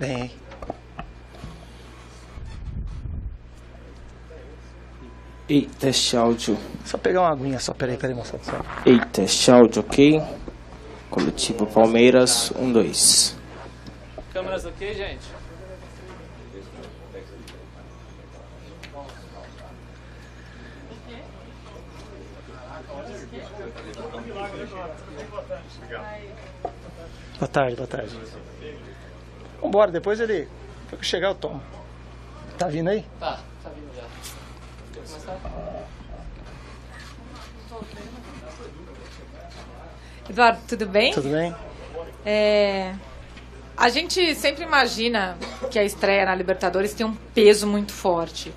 Bem. Ei, teste áudio. Só pegar uma aguinha, só peraí, moçada. Ei, teste áudio, ok? Coletivo Palmeiras, 1, 2. Câmeras ok, gente? Boa tarde, boa tarde. Vambora, depois ele... Foi que chegar eu tomo. Tá vindo aí? Tá vindo já. Quer começar? Eduardo, tudo bem? Tudo bem? A gente sempre imagina que a estreia na Libertadores tem um peso muito forte.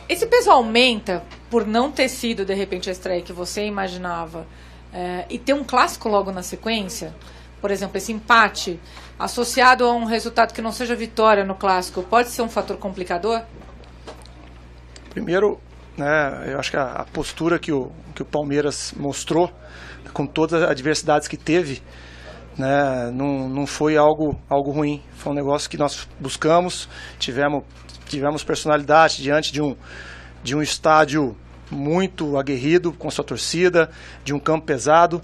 Esse peso aumenta por não ter sido, de repente, a estreia que você imaginava e ter um clássico logo na sequência? Por exemplo, esse empate associado a um resultado que não seja vitória no clássico, pode ser um fator complicador? Primeiro, né, eu acho que a postura que o Palmeiras mostrou, com todas as adversidades que teve, né, não foi algo ruim. Foi um negócio que nós buscamos, tivemos personalidade diante de um estádio muito aguerrido com sua torcida, de um campo pesado,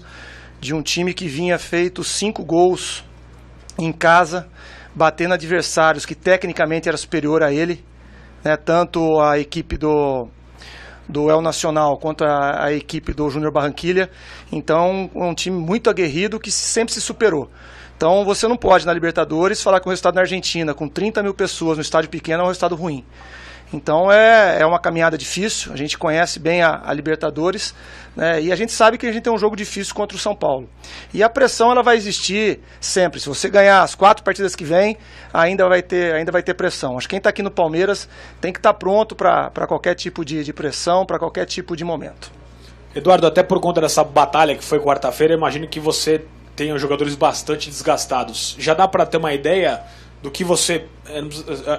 de um time que vinha feito 5 gols em casa, batendo adversários que tecnicamente era superior a ele, né, tanto a equipe do El Nacional quanto a equipe do Júnior Barranquilla. Então, é um time muito aguerrido que sempre se superou. Então, você não pode, na Libertadores, falar que o resultado na Argentina, com 30 mil pessoas no estádio pequeno, é um resultado ruim. Então, é uma caminhada difícil. A gente conhece bem a Libertadores, né, e a gente sabe que a gente tem um jogo difícil contra o São Paulo. E a pressão ela vai existir sempre. Se você ganhar as 4 partidas que vem, ainda vai ter pressão. Acho que quem está aqui no Palmeiras tem que estar pronto para qualquer tipo de pressão, para qualquer tipo de momento. Eduardo, até por conta dessa batalha que foi quarta-feira, imagino que você tenha jogadores bastante desgastados. Já dá para ter uma ideia do que você...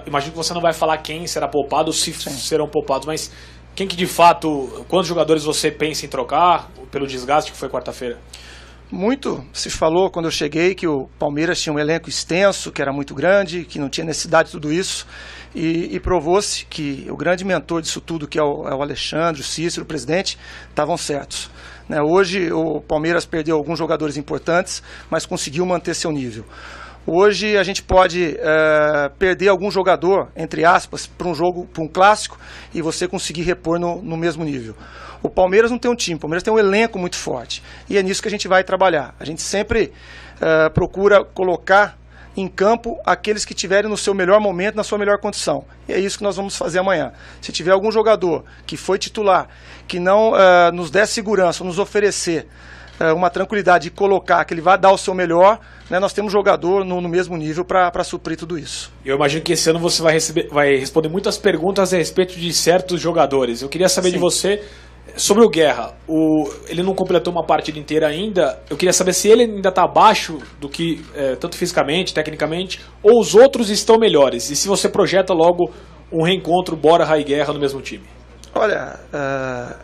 Imagino que você não vai falar quem será poupado ou se serão poupados, mas quem que de fato... Quantos jogadores você pensa em trocar pelo desgaste que foi quarta-feira? Muito se falou quando eu cheguei que o Palmeiras tinha um elenco extenso, que era muito grande, que não tinha necessidade de tudo isso, e provou-se que o grande mentor disso tudo, que é o Alexandre, o Cícero, o presidente, estavam certos. Né, hoje o Palmeiras perdeu alguns jogadores importantes, mas conseguiu manter seu nível. Hoje a gente pode perder algum jogador, entre aspas, para um jogo, para um clássico, e você conseguir repor no mesmo nível. O Palmeiras não tem um time, o Palmeiras tem um elenco muito forte, e é nisso que a gente vai trabalhar. A gente sempre procura colocar em campo aqueles que estiverem no seu melhor momento, na sua melhor condição. E é isso que nós vamos fazer amanhã. Se tiver algum jogador que foi titular, que não nos der segurança, nos oferecer uma tranquilidade de colocar que ele vai dar o seu melhor, né, nós temos jogador no mesmo nível para suprir tudo isso. Eu imagino que esse ano você vai responder muitas perguntas a respeito de certos jogadores. Eu queria saber de você sobre o Guerra. Ele não completou uma partida inteira ainda. Eu queria saber se ele ainda está abaixo do que, tanto fisicamente, tecnicamente, ou os outros estão melhores. E se você projeta logo um reencontro Borja e Guerra no mesmo time. Olha,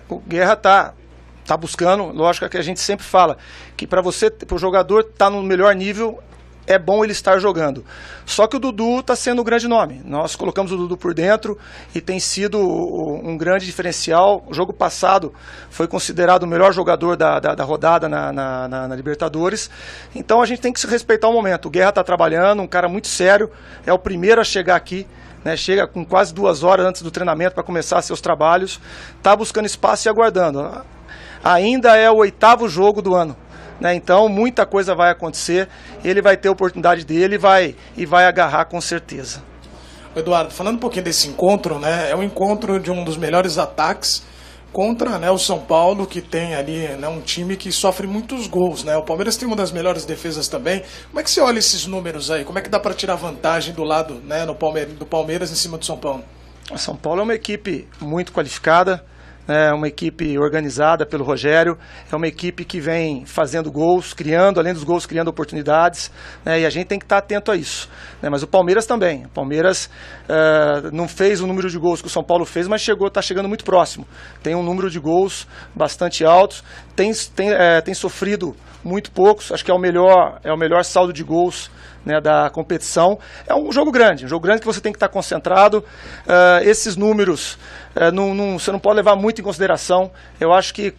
o Guerra está buscando, lógico que a gente sempre fala que para o jogador estar no melhor nível, é bom ele estar jogando. Só que o Dudu está sendo um grande nome. Nós colocamos o Dudu por dentro e tem sido um grande diferencial. O jogo passado foi considerado o melhor jogador da rodada na Libertadores. Então a gente tem que se respeitar o momento. O Guerra está trabalhando, um cara muito sério, é o primeiro a chegar aqui. Né, chega com quase 2 horas antes do treinamento para começar seus trabalhos. Está buscando espaço e aguardando. Ainda é o 8º jogo do ano, né? Então muita coisa vai acontecer, ele vai ter a oportunidade dele e vai agarrar com certeza. Eduardo, falando um pouquinho desse encontro, né, é um encontro de um dos melhores ataques contra, né, o São Paulo, que tem ali, né, um time que sofre muitos gols, né? O Palmeiras tem uma das melhores defesas também. Como é que você olha esses números aí? Como é que dá para tirar vantagem do lado, né, do Palmeiras em cima do São Paulo? O São Paulo é uma equipe muito qualificada, é uma equipe organizada pelo Rogério, é uma equipe que vem fazendo gols, além dos gols, criando oportunidades, né, e a gente tem que estar atento a isso. Né, mas o Palmeiras também. O Palmeiras não fez o número de gols que o São Paulo fez, mas está chegando muito próximo. Tem um número de gols bastante alto, tem sofrido muito poucos. Acho que é o melhor saldo de gols, né, da competição. É um jogo grande que você tem que estar concentrado. Esses números você não pode levar muito em consideração. Eu acho que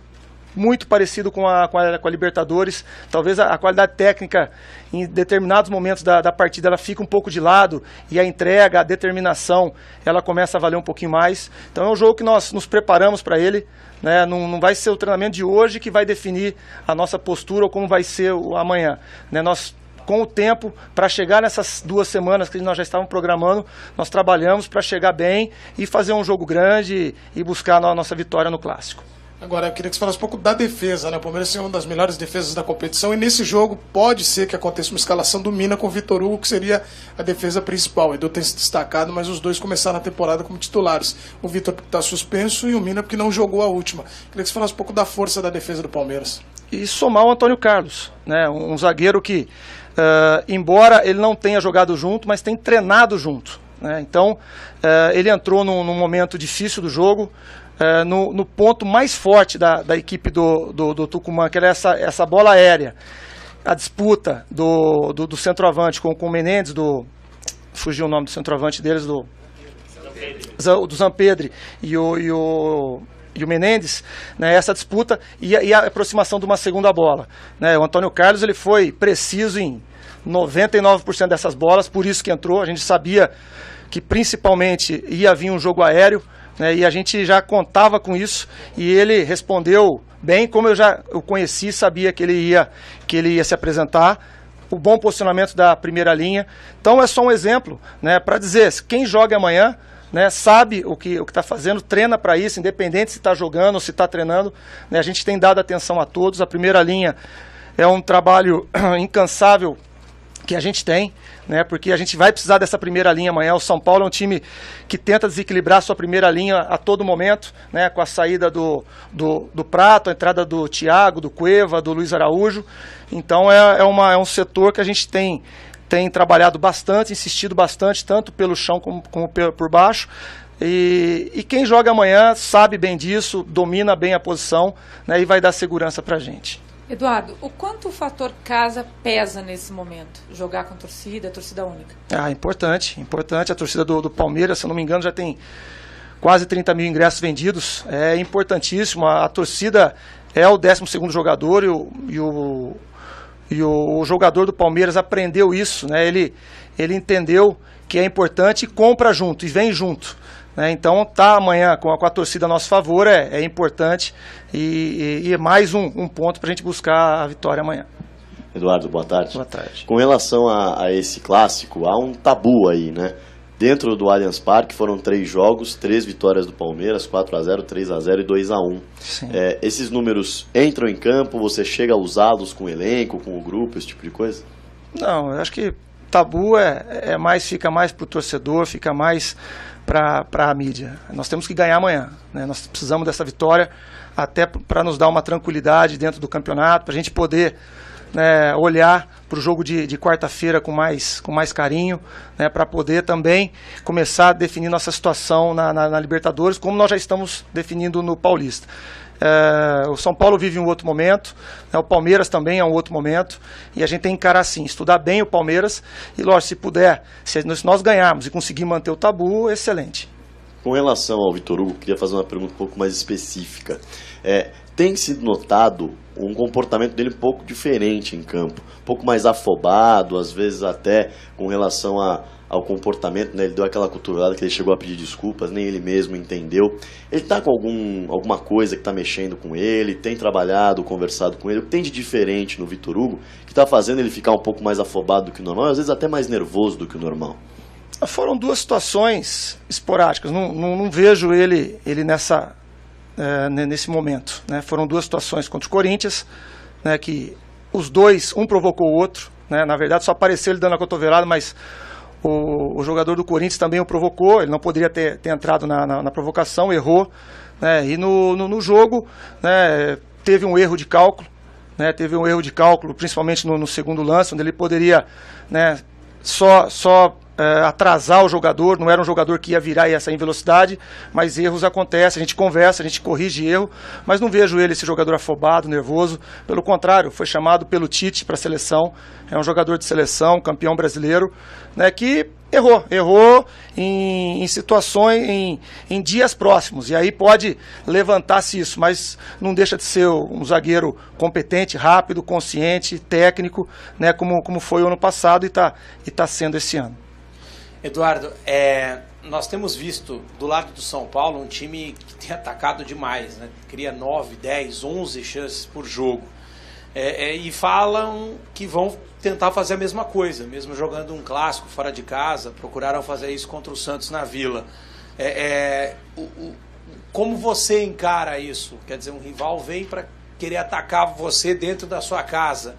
muito parecido com a Libertadores. Talvez a qualidade técnica em determinados momentos da partida ela fica um pouco de lado e a entrega, a determinação, ela começa a valer um pouquinho mais. Então é um jogo que nós nos preparamos para ele, né? Não vai ser o treinamento de hoje que vai definir a nossa postura ou como vai ser o amanhã, né? Nós, com o tempo, para chegar nessas 2 semanas que nós já estávamos programando, nós trabalhamos para chegar bem e fazer um jogo grande e buscar a nossa vitória no Clássico. Agora, eu queria que você falasse um pouco da defesa, né? O Palmeiras tem uma das melhores defesas da competição e nesse jogo pode ser que aconteça uma escalação do Mina com o Vitor Hugo, que seria a defesa principal. O Edu tem se destacado, mas os dois começaram a temporada como titulares. O Vitor está suspenso e o Mina porque não jogou a última. Queria que você falasse um pouco da força da defesa do Palmeiras. E somar o Antônio Carlos, né? Um zagueiro que, embora ele não tenha jogado junto, mas tem treinado junto, né? Então, ele entrou num momento difícil do jogo, no ponto mais forte da equipe do Tucumã, que era essa bola aérea. A disputa do centroavante com o Menendez, fugiu o nome do centroavante deles, do Zampedri e o Menendez, né, essa disputa e a aproximação de uma segunda bola, né? O Antônio Carlos ele foi preciso em 99% dessas bolas, por isso que entrou. A gente sabia que principalmente ia vir um jogo aéreo, né, e a gente já contava com isso, e ele respondeu bem, como eu conheci, sabia que ele ia se apresentar. O bom posicionamento da primeira linha. Então é só um exemplo, né, para dizer, quem joga amanhã, né, sabe o que está fazendo, treina para isso, independente se está jogando ou se está treinando, né, a gente tem dado atenção a todos. A primeira linha é um trabalho incansável que a gente tem, né, porque a gente vai precisar dessa primeira linha amanhã. O São Paulo é um time que tenta desequilibrar a sua primeira linha a todo momento, né, com a saída do Prato, a entrada do Thiago, do Cueva, do Luiz Araújo. Então é um setor que a gente tem trabalhado bastante, insistido bastante, tanto pelo chão como por baixo. E quem joga amanhã sabe bem disso, domina bem a posição, né, e vai dar segurança para a gente. Eduardo, o quanto o fator casa pesa nesse momento? Jogar com torcida única? Importante. A torcida do Palmeiras, se eu não me engano, já tem quase 30 mil ingressos vendidos. É importantíssimo. A torcida é o 12º jogador e o jogador do Palmeiras aprendeu isso, né? Ele entendeu que é importante e compra junto, e vem junto. Então, amanhã com a torcida a nosso favor é importante e é mais um ponto para a gente buscar a vitória amanhã. Eduardo, boa tarde. Boa tarde. Com relação a esse clássico, há um tabu aí, né? Dentro do Allianz Parque foram 3 jogos, 3 vitórias do Palmeiras, 4-0, 3-0 e 2-1. Esses números entram em campo, você chega a usá-los com o elenco, com o grupo, esse tipo de coisa? Não, eu acho que tabu fica mais para o torcedor, fica mais para a mídia. Nós temos que ganhar amanhã, né? Nós precisamos dessa vitória até para nos dar uma tranquilidade dentro do campeonato, para a gente poder, né, olhar para o jogo de quarta-feira com mais carinho, né, para poder também começar a definir nossa situação na Libertadores, como nós já estamos definindo no Paulista. O São Paulo vive um outro momento, né, o Palmeiras também é um outro momento, e a gente tem que encarar assim, estudar bem o Palmeiras, e lógico, se puder, se nós ganharmos e conseguir manter o tabu, excelente. Com relação ao Vitor Hugo, queria fazer uma pergunta um pouco mais específica. Tem sido notado um comportamento dele um pouco diferente em campo, um pouco mais afobado, às vezes até com relação ao comportamento, né? Ele deu aquela cotovelada que ele chegou a pedir desculpas, nem ele mesmo entendeu. Ele está com alguma coisa que está mexendo com ele, tem trabalhado, conversado com ele. O que tem de diferente no Vitor Hugo que está fazendo ele ficar um pouco mais afobado do que o normal, às vezes até mais nervoso do que o normal? Foram 2 situações esporádicas, não vejo ele nesse momento, né? Foram 2 situações contra o Corinthians, né, que os dois, um provocou o outro, né? Na verdade só apareceu ele dando a cotovelada, mas o jogador do Corinthians também o provocou, ele não poderia ter entrado na provocação, errou, né? E no jogo, né, teve um erro de cálculo, né? Principalmente no segundo lance, onde ele poderia, né, só atrasar o jogador, não era um jogador que ia virar e ia sair em velocidade, mas erros acontecem, a gente conversa, a gente corrige erro, mas não vejo ele, esse jogador afobado, nervoso, pelo contrário, foi chamado pelo Tite para a seleção, é um jogador de seleção, campeão brasileiro, né, que errou em situações, em dias próximos, e aí pode levantar-se isso, mas não deixa de ser um zagueiro competente, rápido, consciente, técnico, né, como foi o ano passado e tá sendo esse ano. Eduardo, nós temos visto do lado do São Paulo um time que tem atacado demais, né? Cria 9, 10, 11 chances por jogo. E falam que vão tentar fazer a mesma coisa, mesmo jogando um clássico fora de casa, procuraram fazer isso contra o Santos na Vila. Como você encara isso? Quer dizer, um rival vem para querer atacar você dentro da sua casa.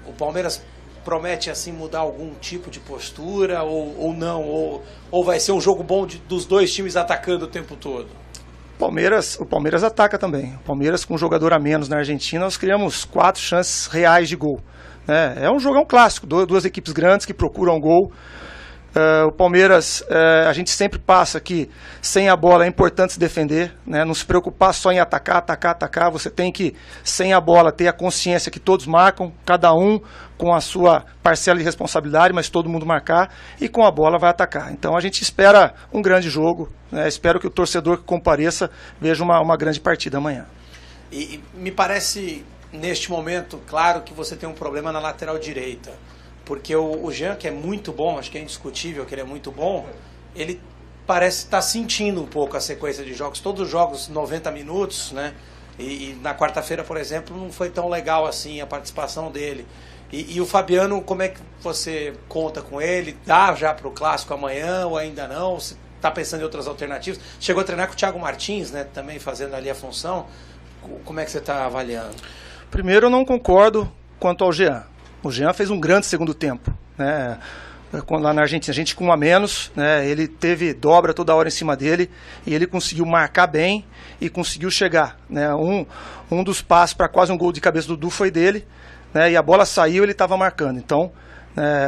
O Palmeiras promete assim mudar algum tipo de postura ou não? Ou vai ser um jogo bom dos dois times atacando o tempo todo? O Palmeiras ataca também. O Palmeiras, com um jogador a menos na Argentina, nós criamos 4 chances reais de gol. É um jogão clássico, duas equipes grandes que procuram gol. O Palmeiras, a gente sempre passa que sem a bola é importante se defender, né? Não se preocupar só em atacar. Você tem que, sem a bola, ter a consciência que todos marcam, cada um com a sua parcela de responsabilidade, mas todo mundo marcar, e com a bola vai atacar. Então a gente espera um grande jogo, né? Espero que o torcedor que compareça veja uma grande partida amanhã. E me parece, neste momento, claro que você tem um problema na lateral direita. Porque o Jean, que é muito bom, acho que é indiscutível que ele é muito bom, ele parece estar sentindo um pouco a sequência de jogos. Todos os jogos 90 minutos, né? E na quarta-feira, por exemplo, não foi tão legal assim a participação dele. E o Fabiano, como é que você conta com ele? Dá já para o Clássico amanhã ou ainda não? Você está pensando em outras alternativas? Chegou a treinar com o Thiago Martins, né? Também fazendo ali a função. Como é que você está avaliando? Primeiro, eu não concordo quanto ao Jean. O Jean fez um grande segundo tempo, né? Lá na Argentina, a gente com um a menos, né? Ele teve dobra toda hora em cima dele e ele conseguiu marcar bem e conseguiu chegar, né? Um dos passes para quase um gol de cabeça do Dudu foi dele, né? E a bola saiu, ele estava marcando. Então,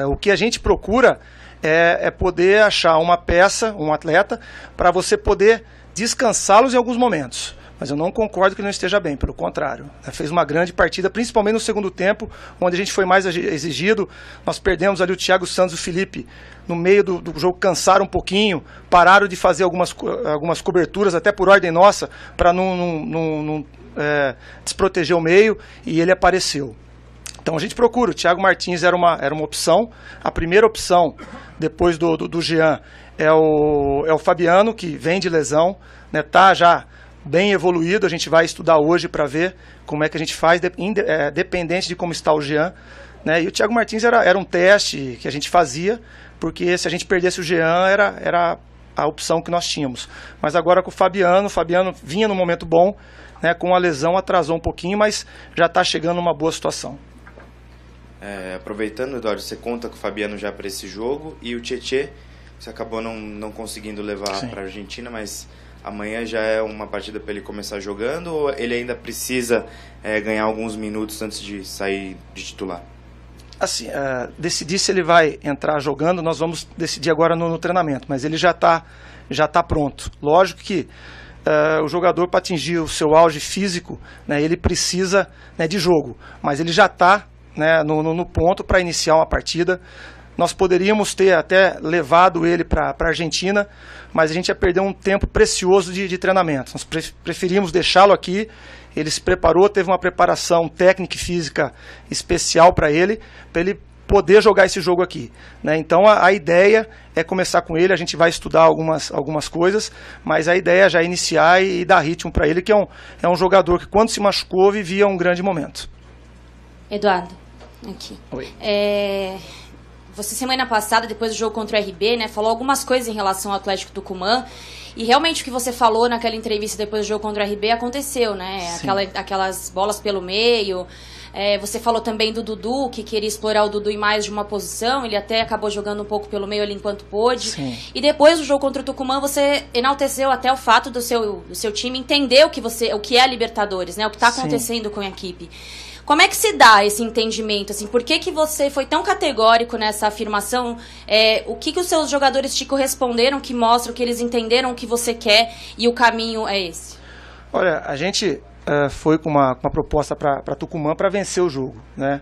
o que a gente procura é poder achar uma peça, um atleta, para você poder descansá-los em alguns momentos. Mas eu não concordo que ele não esteja bem, pelo contrário. Fez uma grande partida, principalmente no segundo tempo, onde a gente foi mais exigido. Nós perdemos ali o Thiago Santos e o Felipe no meio do jogo, cansaram um pouquinho, pararam de fazer algumas coberturas, até por ordem nossa, para não desproteger o meio, e ele apareceu. Então a gente procura, o Thiago Martins era uma opção. A primeira opção, depois do Jean, é o Fabiano, que vem de lesão, né, tá já bem evoluído. A gente vai estudar hoje para ver como é que a gente faz, dependente de como está o Jean, né? E o Thiago Martins era um teste que a gente fazia, porque se a gente perdesse o Jean, era a opção que nós tínhamos. Mas agora com o Fabiano vinha num momento bom, né? Com a lesão atrasou um pouquinho, mas já está chegando numa boa situação. Aproveitando, Eduardo, você conta com o Fabiano já para esse jogo, e o Tietê, você acabou não conseguindo levar para a Argentina, mas amanhã já é uma partida para ele começar jogando, ou ele ainda precisa ganhar alguns minutos antes de sair de titular? Assim, decidir se ele vai entrar jogando, nós vamos decidir agora no treinamento, mas ele já tá pronto. Lógico que o jogador, para atingir o seu auge físico, né, ele precisa, né, de jogo, mas ele já está, né, no ponto para iniciar uma partida. Nós poderíamos ter até levado ele para a Argentina, mas a gente ia perder um tempo precioso de treinamento. Nós preferimos deixá-lo aqui. Ele se preparou, teve uma preparação técnica e física especial para ele poder jogar esse jogo aqui, né? Então a ideia é começar com ele. A gente vai estudar algumas coisas, mas a ideia é já iniciar e dar ritmo para ele, que é um jogador que, quando se machucou, vivia um grande momento. Eduardo, aqui. Oi. Você, semana passada, depois do jogo contra o RB, né, falou algumas coisas em relação ao Atlético Tucumã, e realmente o que você falou naquela entrevista depois do jogo contra o RB aconteceu, né? Aquelas bolas pelo meio. Você falou também do Dudu, que queria explorar o Dudu em mais de uma posição, ele até acabou jogando um pouco pelo meio ali enquanto pôde. Sim. E depois do jogo contra o Tucumã, você enalteceu até o fato do seu time entender o que é a Libertadores, né? O que está acontecendo com a equipe. Como é que se dá esse entendimento? Assim, por que você foi tão categórico nessa afirmação? O que os seus jogadores te corresponderam, que mostram que eles entenderam o que você quer e o caminho é esse? Olha, a gente foi com uma proposta para Tucumã para vencer o jogo, né?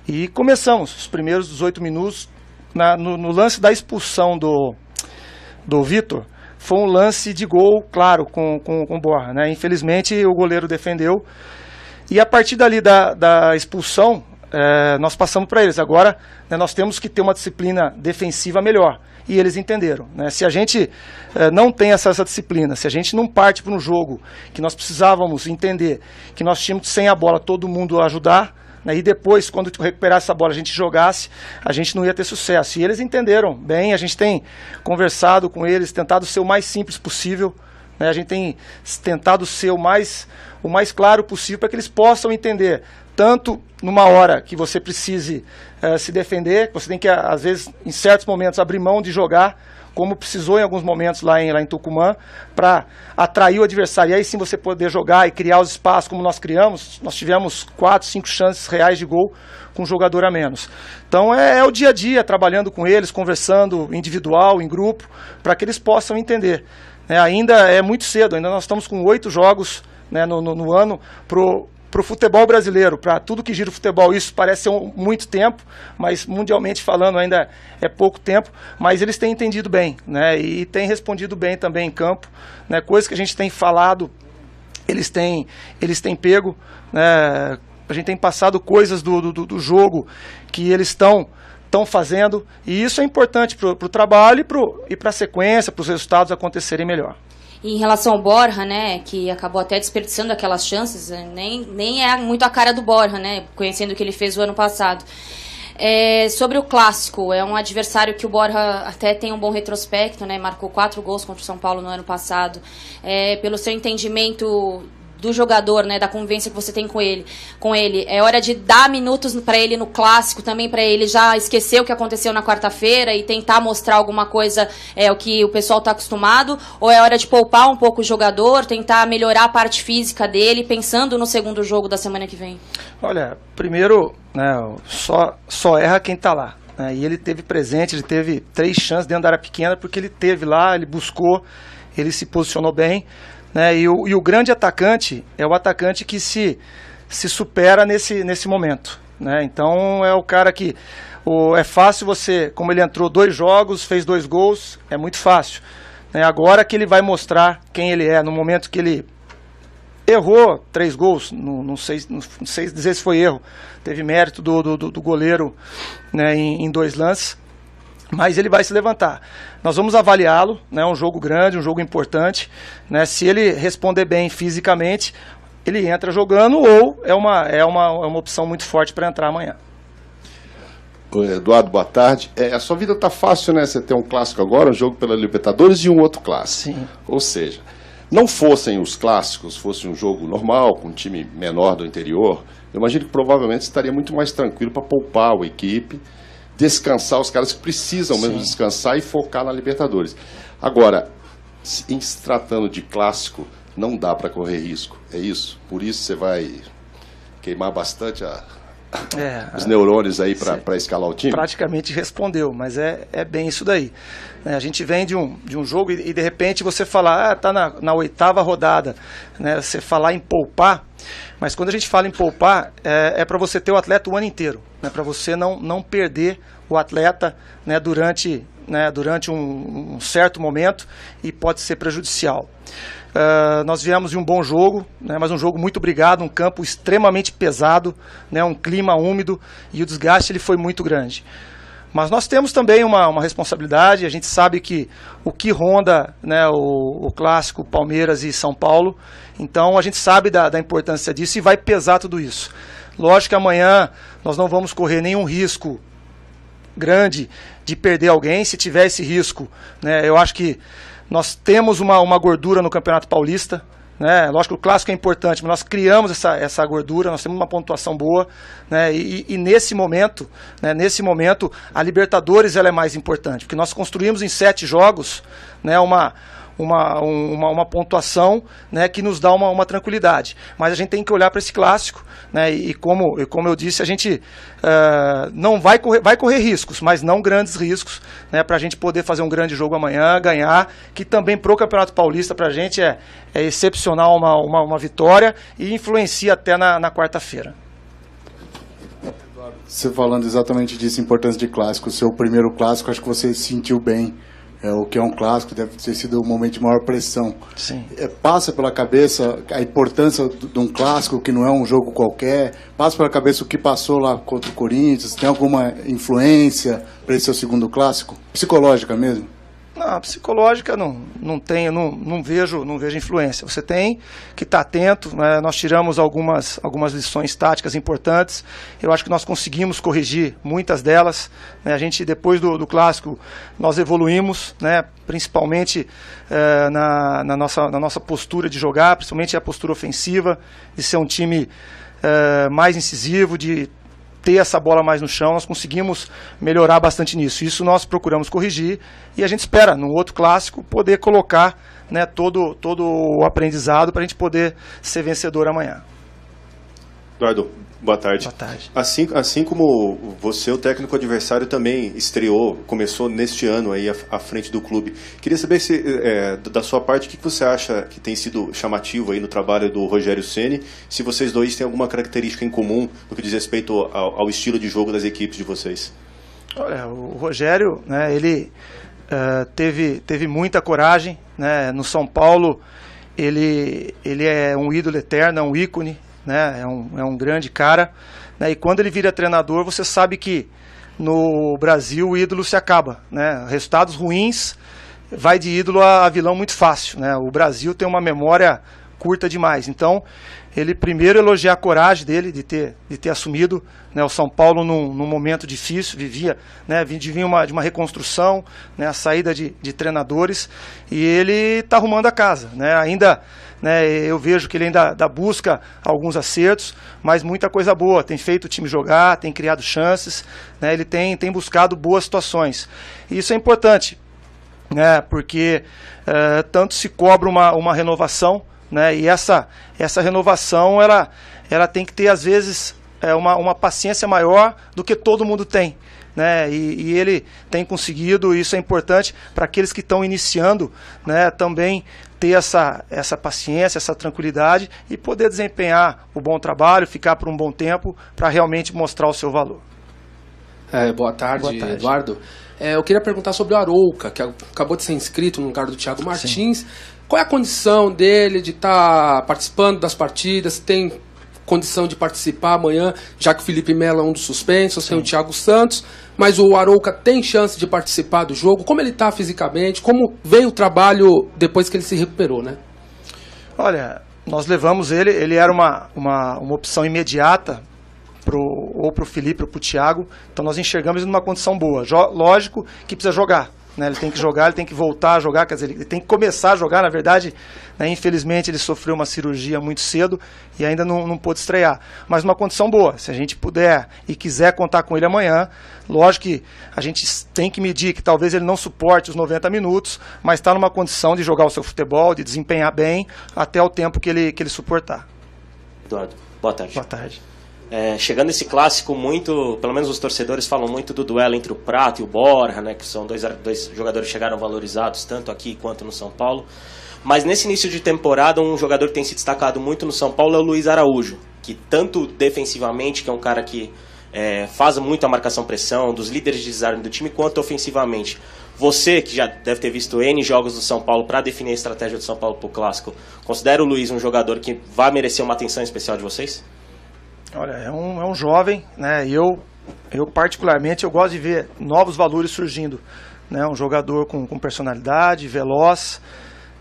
E começamos os primeiros 18 minutos no lance da expulsão do Vitor. Foi um lance de gol, claro, com o Borja, né? Infelizmente o goleiro defendeu. E a partir dali da expulsão, nós passamos para eles. Agora, né, nós temos que ter uma disciplina defensiva melhor. E eles entenderam, né? Se a gente não tem essa disciplina, se a gente não parte para um jogo que nós precisávamos entender que nós tínhamos sem a bola todo mundo ajudar, né, e depois, quando recuperasse essa bola, a gente jogasse, a gente não ia ter sucesso. E eles entenderam bem, a gente tem conversado com eles, tentado ser o mais simples possível, né, a gente tem tentado ser o mais claro possível para que eles possam entender, tanto numa hora que você precise se defender, que você tem que, às vezes, em certos momentos, abrir mão de jogar, como precisou em alguns momentos lá em Tucumã, para atrair o adversário. E aí sim você poder jogar e criar os espaços como nós criamos. Nós tivemos 4, 5 chances reais de gol com um jogador a menos. Então é o dia a dia, trabalhando com eles, conversando individual, em grupo, para que eles possam entender. Ainda é muito cedo, ainda nós estamos com 8 jogos, né, no ano para o futebol brasileiro, para tudo que gira o futebol. Isso parece ser muito tempo, mas mundialmente falando ainda é pouco tempo, mas eles têm entendido bem, né, e têm respondido bem também em campo, né, coisas que a gente tem falado, eles têm pego, né, a gente tem passado coisas do jogo que eles estão fazendo, e isso é importante para o trabalho e para a sequência, para os resultados acontecerem melhor. E em relação ao Borja, né, que acabou até desperdiçando aquelas chances, nem é muito a cara do Borja, né, conhecendo o que ele fez o ano passado. Sobre o clássico, é um adversário que o Borja até tem um bom retrospecto, né, marcou 4 gols contra o São Paulo no ano passado. Pelo seu entendimento do jogador, né, da convivência que você tem com ele, é hora de dar minutos para ele no clássico, também para ele já esquecer o que aconteceu na quarta-feira e tentar mostrar alguma coisa, o que o pessoal está acostumado, ou é hora de poupar um pouco o jogador, tentar melhorar a parte física dele, pensando no segundo jogo da semana que vem? Olha, primeiro, né, só erra quem está lá, né, e ele teve presente, ele teve 3 chances dentro da área pequena, porque ele teve lá, ele buscou, ele se posicionou bem, né, e o grande atacante é o atacante que se supera nesse momento, né? Então é o cara que é fácil você, como ele entrou 2 jogos, fez 2 gols, é muito fácil, né? Agora que ele vai mostrar quem ele é, no momento que ele errou 3 gols, não sei dizer se foi erro, teve mérito do goleiro, né, em 2 lances, mas ele vai se levantar. Nós vamos avaliá-lo, né, um jogo grande, um jogo importante, né, se ele responder bem fisicamente, ele entra jogando, ou é uma opção muito forte para entrar amanhã. Eduardo, boa tarde. A sua vida tá fácil, né? Você tem um clássico agora, um jogo pela Libertadores e um outro clássico. Sim. Ou seja, não fossem os clássicos, fosse um jogo normal, com um time menor do interior, eu imagino que provavelmente estaria muito mais tranquilo para poupar a equipe, descansar os caras que precisam mesmo descansar e focar na Libertadores. Agora, em se tratando de clássico, não dá para correr risco, é isso? Por isso você vai queimar bastante os neurônios aí para escalar o time? Praticamente respondeu, mas é bem isso daí. A gente vem de um jogo e de repente você fala, está na 8ª rodada, né? Você falar em poupar, mas quando a gente fala em poupar, é para você ter o atleta o ano inteiro, né? Para você não perder o atleta, né, durante um certo momento, e pode ser prejudicial. Nós viemos de um bom jogo, né, mas um jogo muito brigado, um campo extremamente pesado, né, um clima úmido, e o desgaste ele foi muito grande. Mas nós temos também uma responsabilidade, a gente sabe que o que ronda, né, o clássico Palmeiras e São Paulo, então a gente sabe da importância disso e vai pesar tudo isso. Lógico que amanhã nós não vamos correr nenhum risco grande de perder alguém. Se tiver esse risco, né, eu acho que nós temos uma gordura no Campeonato Paulista, né? Lógico que o clássico é importante, mas nós criamos essa gordura, nós temos uma pontuação boa, né? E nesse momento, né, a Libertadores ela é mais importante, porque nós construímos em 7 jogos, né, uma pontuação, né, que nos dá uma tranquilidade. Mas a gente tem que olhar para esse clássico, né, e como eu disse, a gente não vai correr riscos, mas não grandes riscos, né, para a gente poder fazer um grande jogo amanhã, ganhar, que também pro Campeonato Paulista para a gente é excepcional uma vitória e influencia até na quarta-feira. Você falando exatamente disso, importância de clássico, o seu primeiro clássico, acho que você sentiu bem o que é um clássico, deve ter sido um momento de maior pressão. Sim. Passa pela cabeça a importância de um clássico, que não é um jogo qualquer, passa pela cabeça o que passou lá contra o Corinthians, tem alguma influência para esse seu segundo clássico? Psicológica mesmo? Não, psicológica não vejo influência. Você tem que estar atento, né? Nós tiramos algumas lições táticas importantes. Eu acho que nós conseguimos corrigir muitas delas, né? A gente, depois do clássico, nós evoluímos, né? Principalmente na nossa postura de jogar, principalmente a postura ofensiva, de ser um time mais incisivo, de ter essa bola mais no chão. Nós conseguimos melhorar bastante nisso. Isso nós procuramos corrigir e a gente espera, no outro clássico, poder colocar, né, todo o aprendizado para a gente poder ser vencedor amanhã. Eduardo, boa tarde. Boa tarde. Assim como você, o técnico adversário também começou neste ano aí à frente do clube. Queria saber da sua parte, o que você acha que tem sido chamativo aí no trabalho do Rogério Ceni, se vocês dois têm alguma característica em comum no que diz respeito ao estilo de jogo das equipes de vocês. Olha, o Rogério, né, ele teve muita coragem, né, no São Paulo ele é um ídolo eterno, é um ícone, né, é um grande cara, né, e quando ele vira treinador, você sabe que no Brasil o ídolo se acaba, né, resultados ruins vai de ídolo a vilão muito fácil, né, o Brasil tem uma memória curta demais. Então ele primeiro elogiar a coragem dele de ter assumido, né, o São Paulo num momento difícil, vivia de uma reconstrução, né, a saída de treinadores, e ele está arrumando a casa, né, ainda, né, eu vejo que ele ainda busca alguns acertos, mas muita coisa boa, tem feito o time jogar, tem criado chances, né, ele tem buscado boas situações, e isso é importante, né, porque tanto se cobra uma renovação, né, e essa renovação ela tem que ter, às vezes, uma paciência maior do que todo mundo tem, né, e ele tem conseguido. Isso é importante para aqueles que estão iniciando, né, também ter essa paciência, essa tranquilidade e poder desempenhar o bom trabalho, ficar por um bom tempo para realmente mostrar o seu valor. Boa tarde, Eduardo. Eu queria perguntar sobre o Arouca, que acabou de ser inscrito no lugar do Thiago Martins. Sim. Qual é a condição dele de estar participando das partidas? Tem condição de participar amanhã, já que o Felipe Melo é um dos suspensos, tem o Thiago Santos, mas o Arouca tem chance de participar do jogo? Como ele está fisicamente? Como veio o trabalho depois que ele se recuperou, né? Olha, nós levamos ele era uma opção imediata ou para o Felipe ou para o Thiago, então nós enxergamos ele numa condição boa. Lógico que precisa jogar, né? Ele tem que jogar, ele tem que voltar a jogar, quer dizer, ele tem que começar a jogar, na verdade, né? Infelizmente ele sofreu uma cirurgia muito cedo e ainda não pôde estrear, mas numa condição boa. Se a gente puder e quiser contar com ele amanhã, lógico que a gente tem que medir que talvez ele não suporte os 90 minutos, mas está numa condição de jogar o seu futebol, de desempenhar bem até o tempo que ele suportar. Eduardo, boa tarde. Boa tarde. Chegando esse clássico, pelo menos os torcedores falam muito do duelo entre o Prato e o Borja, né, que são dois jogadores que chegaram valorizados tanto aqui quanto no São Paulo. Mas nesse início de temporada, um jogador que tem se destacado muito no São Paulo é o Luiz Araújo, que tanto defensivamente, que é um cara que faz muito a marcação-pressão, dos líderes de desarme do time, quanto ofensivamente. Você, que já deve ter visto N jogos do São Paulo para definir a estratégia do São Paulo para o clássico, considera o Luiz um jogador que vai merecer uma atenção especial de vocês? Olha, é um jovem, né? E eu particularmente eu gosto de ver novos valores surgindo, né? Um jogador com personalidade, veloz,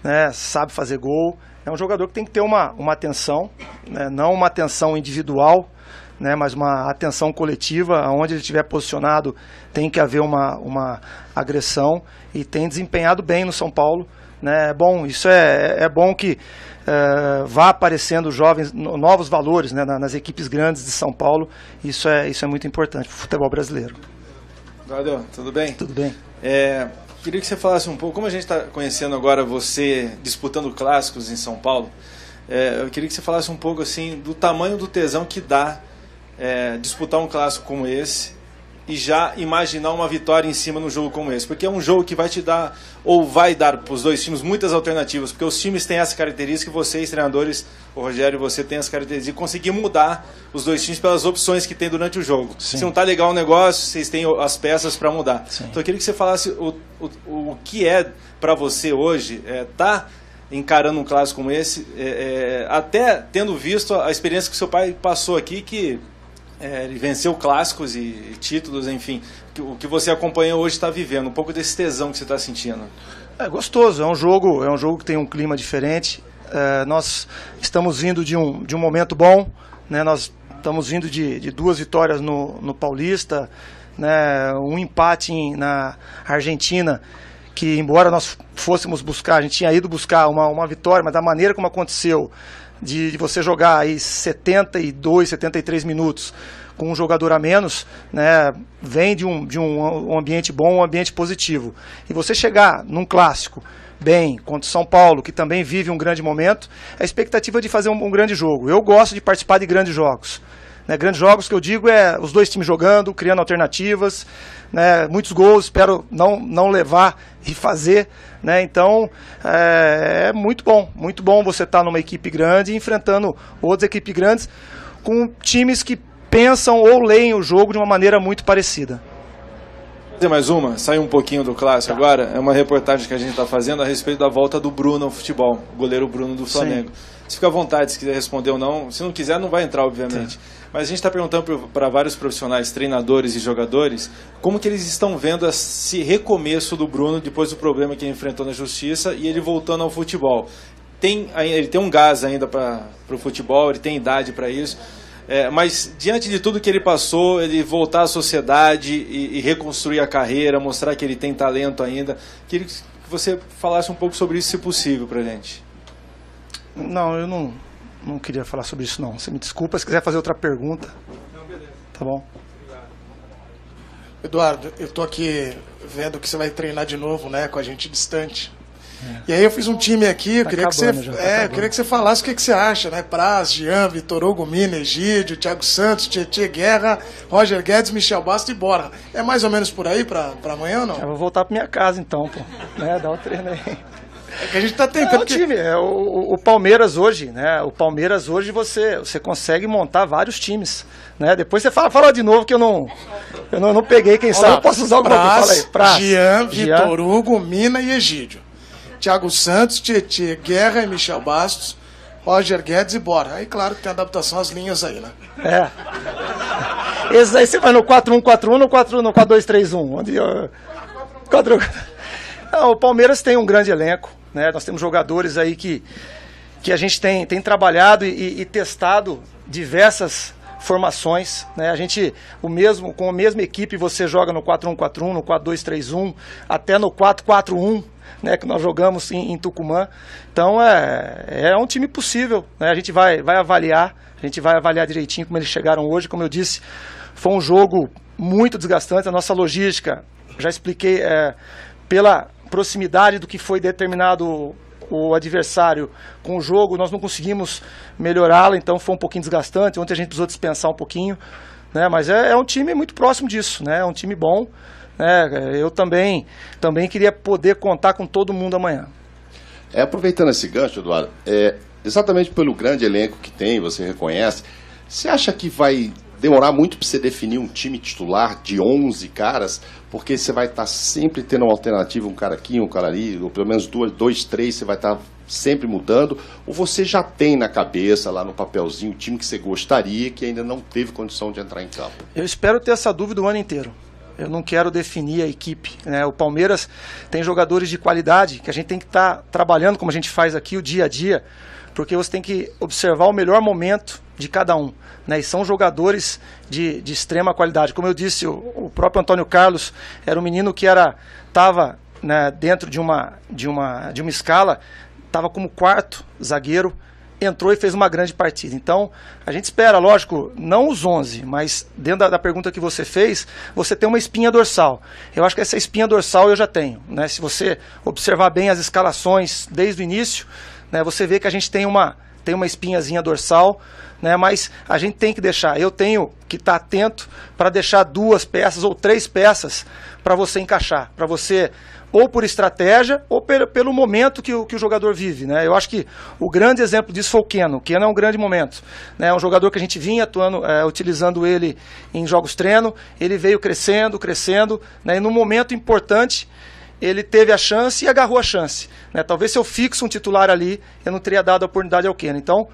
né? Sabe fazer gol. É um jogador que tem que ter uma atenção, né? Não uma atenção individual, né? Mas uma atenção coletiva. Onde ele estiver posicionado tem que haver uma agressão, e tem desempenhado bem no São Paulo, né? Bom, isso é bom que vá aparecendo novos valores, né, nas equipes grandes de São Paulo. Isso é muito importante para o futebol brasileiro. Eduardo, tudo bem? Tudo bem. Queria que você falasse um pouco, como a gente está conhecendo agora você disputando clássicos em São Paulo, eu queria que você falasse um pouco assim do tamanho do tesão que dá disputar um clássico como esse e já imaginar uma vitória em cima num jogo como esse, porque é um jogo que vai te dar, ou vai dar para os dois times muitas alternativas, porque os times têm essa característica, vocês, treinadores, o Rogério, você tem essa característica de conseguir mudar os dois times pelas opções que tem durante o jogo. Sim. Se não tá legal o negócio, vocês têm as peças para mudar. Sim. Então eu queria que você falasse o que é para você hoje, tá encarando um clássico como esse, até tendo visto a experiência que seu pai passou aqui, que ele venceu clássicos e títulos, enfim. O que você acompanha hoje está vivendo, um pouco desse tesão que você está sentindo. É gostoso, é um jogo que tem um clima diferente. Nós estamos vindo de um momento bom, né? Nós estamos vindo de 2 vitórias no Paulista, né? Um empate na Argentina, que embora nós fôssemos buscar, a gente tinha ido buscar uma vitória, mas da maneira como aconteceu, de você jogar aí 72, 73 minutos com um jogador a menos, né, vem de um ambiente bom, um ambiente positivo. E você chegar num clássico bem contra o São Paulo, que também vive um grande momento, a expectativa de fazer um grande jogo. Eu gosto de participar de grandes jogos. Né, grandes jogos que eu digo os dois times jogando, criando alternativas, né, muitos gols, espero não levar e fazer. Né, então é muito bom você estar numa equipe grande enfrentando outras equipes grandes com times que pensam ou leem o jogo de uma maneira muito parecida. Vou fazer mais uma, sair um pouquinho do clássico agora. É uma reportagem que a gente está fazendo a respeito da volta do Bruno ao futebol, o goleiro Bruno do Flamengo. Sim. Você fica à vontade se quiser responder ou não. Se não quiser, não vai entrar, obviamente. Mas a gente está perguntando para vários profissionais, treinadores e jogadores, como que eles estão vendo esse recomeço do Bruno depois do problema que ele enfrentou na justiça e ele voltando ao futebol. Ele tem um gás ainda para o futebol, ele tem idade para isso. Mas diante de tudo que ele passou, ele voltar à sociedade e reconstruir a carreira, mostrar que ele tem talento ainda. Queria que você falasse um pouco sobre isso, se possível, para a gente. Não, eu não queria falar sobre isso, não. Você me desculpa, se quiser fazer outra pergunta. Não, beleza. Tá bom. Eduardo, eu tô aqui vendo que você vai treinar de novo, né, com a gente distante. E aí eu fiz um time aqui, eu queria que você falasse o que você acha, né? Praz, Jean, Vitor Hugo, Mina, Egídio, Thiago Santos, Tietê, Guerra, Roger Guedes, Michel Bastos e Borja. É mais ou menos por aí pra amanhã ou não? Eu vou voltar pra minha casa então, pô. Né? Dá um treino aí. É que a gente tá tentando. Time, o Palmeiras hoje, né? O Palmeiras hoje você consegue montar vários times, né? Depois você fala de novo que eu não peguei, quem sabe eu posso usar alguma coisa. Fala aí. Praz, Jean, Vitor Hugo, Mina e Egídio. Thiago Santos, Tietê, Guerra e Michel Bastos, Roger Guedes e Borja. Aí, claro que tem adaptação às linhas aí, né? Esse aí você vai no 4-1-4-1 ou no 4-2-3-1? Onde Não, o Palmeiras tem um grande elenco, né? Nós temos jogadores aí que a gente tem trabalhado e testado diversas formações, né? A gente, com a mesma equipe, você joga no 4-1-4-1, no 4-2-3-1, até no 4-4-1, né, que nós jogamos em Tucumã. Então é um time possível, né? A gente vai avaliar direitinho como eles chegaram hoje. Como eu disse, foi um jogo muito desgastante. A nossa logística, já expliquei, pela proximidade do que foi determinado o adversário com o jogo, nós não conseguimos melhorá-la, então foi um pouquinho desgastante. Ontem a gente precisou dispensar um pouquinho, né? Mas é um time muito próximo disso, né? É um time bom. Eu também queria poder contar com todo mundo amanhã. Aproveitando esse gancho, Eduardo, exatamente pelo grande elenco que tem, você reconhece, você acha que vai demorar muito para você definir um time titular de 11 caras, porque você vai estar sempre tendo uma alternativa, um cara aqui, um cara ali, ou pelo menos 2, 3, você vai estar sempre mudando, ou você já tem na cabeça, lá no papelzinho, o time que você gostaria, que ainda não teve condição de entrar em campo? Eu espero ter essa dúvida o ano inteiro. Eu não quero definir a equipe, né? O Palmeiras tem jogadores de qualidade que a gente tem que estar trabalhando, como a gente faz aqui, o dia a dia, porque você tem que observar o melhor momento de cada um, né? E são jogadores de extrema qualidade. Como eu disse, o próprio Antônio Carlos era um menino que estava, né, dentro de uma escala, estava como 4º zagueiro, entrou e fez uma grande partida. Então, a gente espera, lógico, não os 11, mas dentro da pergunta que você fez, você tem uma espinha dorsal. Eu acho que essa espinha dorsal eu já tenho, né? Se você observar bem as escalações desde o início, né, você vê que a gente tem uma espinhazinha dorsal, né, mas a gente tem que deixar, eu tenho que estar atento para deixar 2 peças ou 3 peças para você encaixar, para você, ou por estratégia, ou pelo momento que o jogador vive, né? Eu acho que o grande exemplo disso foi o Keno. O Keno é um grande momento, né? É um jogador que a gente vinha atuando, utilizando ele em jogos treino, ele veio crescendo, né? E num momento importante, ele teve a chance e agarrou a chance, né? Talvez se eu fixo um titular ali, eu não teria dado a oportunidade ao Keno. Então,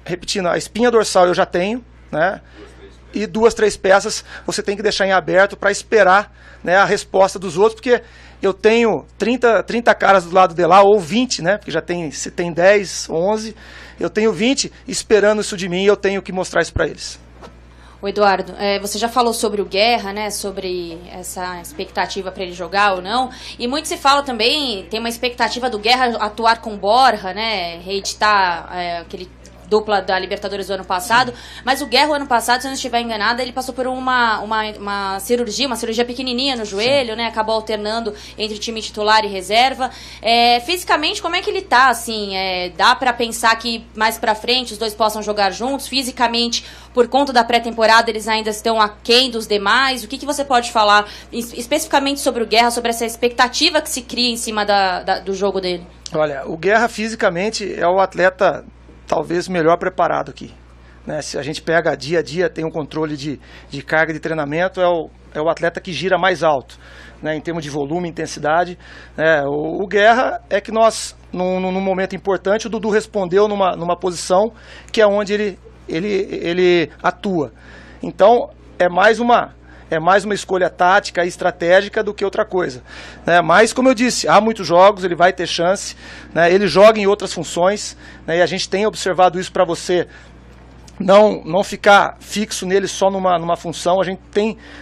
repetindo, a espinha dorsal eu já tenho, né? E 2, 3 peças você tem que deixar em aberto para esperar, né, a resposta dos outros, porque eu tenho 30 caras do lado de lá, ou 20, né? Porque se tem 10, 11, eu tenho 20 esperando isso de mim e eu tenho que mostrar isso para eles. O Eduardo, você já falou sobre o Guerra, né? Sobre essa expectativa para ele jogar ou não. E muito se fala também, tem uma expectativa do Guerra atuar com Borja, né? Reeditar aquele dupla da Libertadores do ano passado, mas o Guerra, o ano passado, se eu não estiver enganada, ele passou por uma cirurgia pequenininha no joelho, né? Acabou alternando entre time titular e reserva. Fisicamente, como é que ele tá, assim? Dá pra pensar que mais pra frente os dois possam jogar juntos? Fisicamente, por conta da pré-temporada, eles ainda estão aquém dos demais? O que você pode falar especificamente sobre o Guerra, sobre essa expectativa que se cria em cima do jogo dele? Olha, o Guerra fisicamente é o atleta talvez melhor preparado aqui, né? Se a gente pega dia a dia, tem um controle de carga de treinamento, é o atleta que gira mais alto, né? Em termos de volume, intensidade, né? O Guerra é que nós, num momento importante, o Dudu respondeu numa posição que é onde ele atua. Então, é mais uma escolha tática e estratégica do que outra coisa, né? Mas, como eu disse, há muitos jogos, ele vai ter chance, né? Ele joga em outras funções, né? E a gente tem observado isso para você não ficar fixo nele só numa função. A gente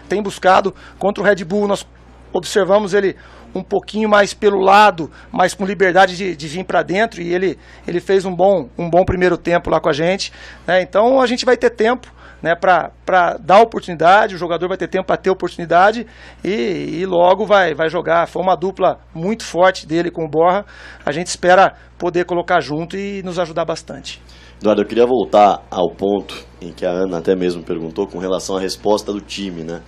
tem buscado. Contra o Red Bull, nós observamos ele um pouquinho mais pelo lado, mas com liberdade de vir para dentro, e ele fez um bom primeiro tempo lá com a gente, né? Então a gente vai ter tempo, né, para dar oportunidade, o jogador vai ter tempo para ter oportunidade e logo vai jogar. Foi uma dupla muito forte dele com o Borja, a gente espera poder colocar junto e nos ajudar bastante. Eduardo, eu queria voltar ao ponto em que a Ana até mesmo perguntou com relação à resposta do time, né?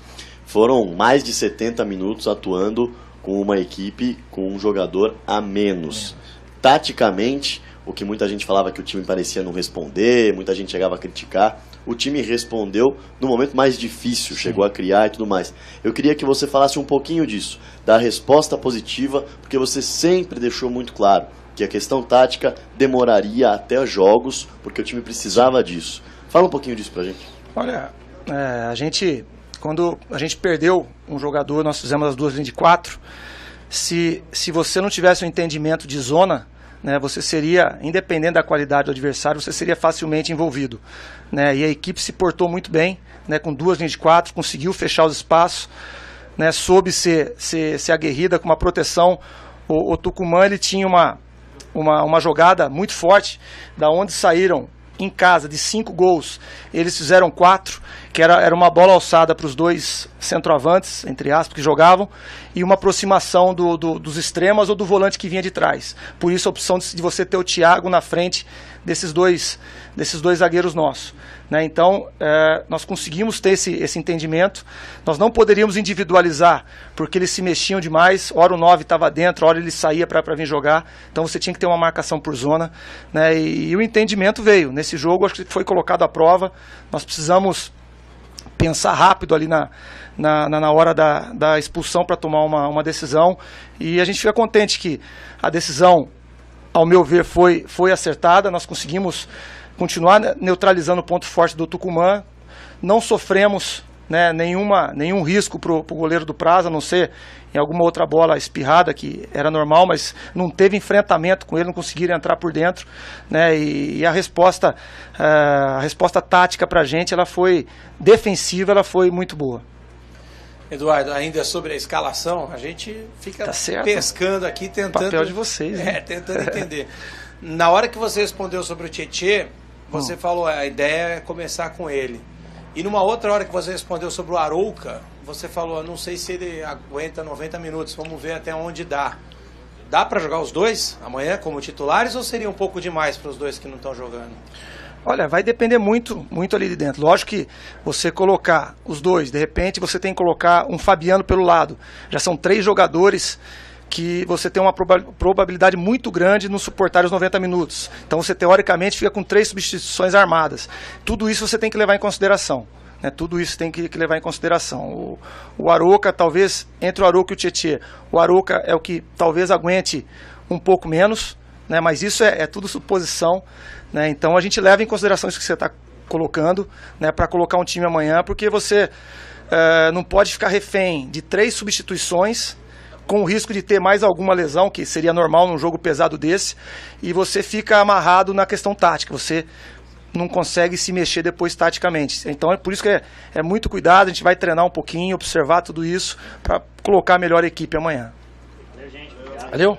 Foram mais de 70 minutos atuando com uma equipe com um jogador a menos. Taticamente, o que muita gente falava que o time parecia não responder, muita gente chegava a criticar, o time respondeu no momento mais difícil, chegou a criar e tudo mais. Eu queria que você falasse um pouquinho disso, da resposta positiva, porque você sempre deixou muito claro que a questão tática demoraria até jogos, porque o time precisava disso. Fala um pouquinho disso pra gente. Olha, quando a gente perdeu um jogador, nós fizemos as 2 linhas de 4, se você não tivesse um entendimento de zona, né, você seria, independente da qualidade do adversário, você seria facilmente envolvido, né? E a equipe se portou muito bem, né, com 2 linhas de 4, conseguiu fechar os espaços, né, soube ser aguerrida com uma proteção. O Tucumã, ele tinha uma jogada muito forte, da onde saíram em casa de 5 gols, eles fizeram 4, que era uma bola alçada para os 2 centroavantes, entre aspas, que jogavam, e uma aproximação dos extremos ou do volante que vinha de trás. Por isso a opção de você ter o Thiago na frente desses dois zagueiros nossos, né? Então, nós conseguimos ter esse entendimento. Nós não poderíamos individualizar, porque eles se mexiam demais. Ora o 9 estava dentro, ora ele saía para vir jogar. Então você tinha que ter uma marcação por zona, né? E o entendimento veio. Nesse jogo, acho que foi colocado à prova. Nós precisamos pensar rápido ali na hora da expulsão para tomar uma decisão. E a gente fica contente que a decisão, ao meu ver, foi acertada. Nós conseguimos continuar neutralizando o ponto forte do Tucumã. Não sofremos, né, nenhum risco para o goleiro do Praza, a não ser em alguma outra bola espirrada, que era normal, mas não teve enfrentamento com ele, não conseguiram entrar por dentro, né? E a resposta tática para a gente, ela foi defensiva, ela foi muito boa. Eduardo, ainda sobre a escalação, a gente fica pescando aqui, tentando... Papel de vocês, né? Tentando entender. Na hora que você respondeu sobre o Tietê, você falou, a ideia é começar com ele. E numa outra hora que você respondeu sobre o Arouca, você falou, não sei se ele aguenta 90 minutos, vamos ver até onde dá. Dá para jogar os dois amanhã como titulares ou seria um pouco demais para os dois que não estão jogando? Olha, vai depender muito ali de dentro. Lógico que você colocar os dois, de repente você tem que colocar um Fabiano pelo lado. Já são 3 jogadores que você tem uma probabilidade muito grande de não suportar os 90 minutos. Então você teoricamente fica com 3 substituições armadas. Tudo isso você tem que levar em consideração. Né? Tudo isso tem que levar em consideração. O Arouca, talvez, entre o Arouca e o Tietê, o Arouca é o que talvez aguente um pouco menos, né? Mas isso é tudo suposição. Né? Então a gente leva em consideração isso que você está colocando, né? Para colocar um time amanhã, porque você não pode ficar refém de 3 substituições, com o risco de ter mais alguma lesão, que seria normal num jogo pesado desse, e você fica amarrado na questão tática, você não consegue se mexer depois taticamente. Então é por isso que é muito cuidado, a gente vai treinar um pouquinho, observar tudo isso, para colocar a melhor equipe amanhã. Valeu?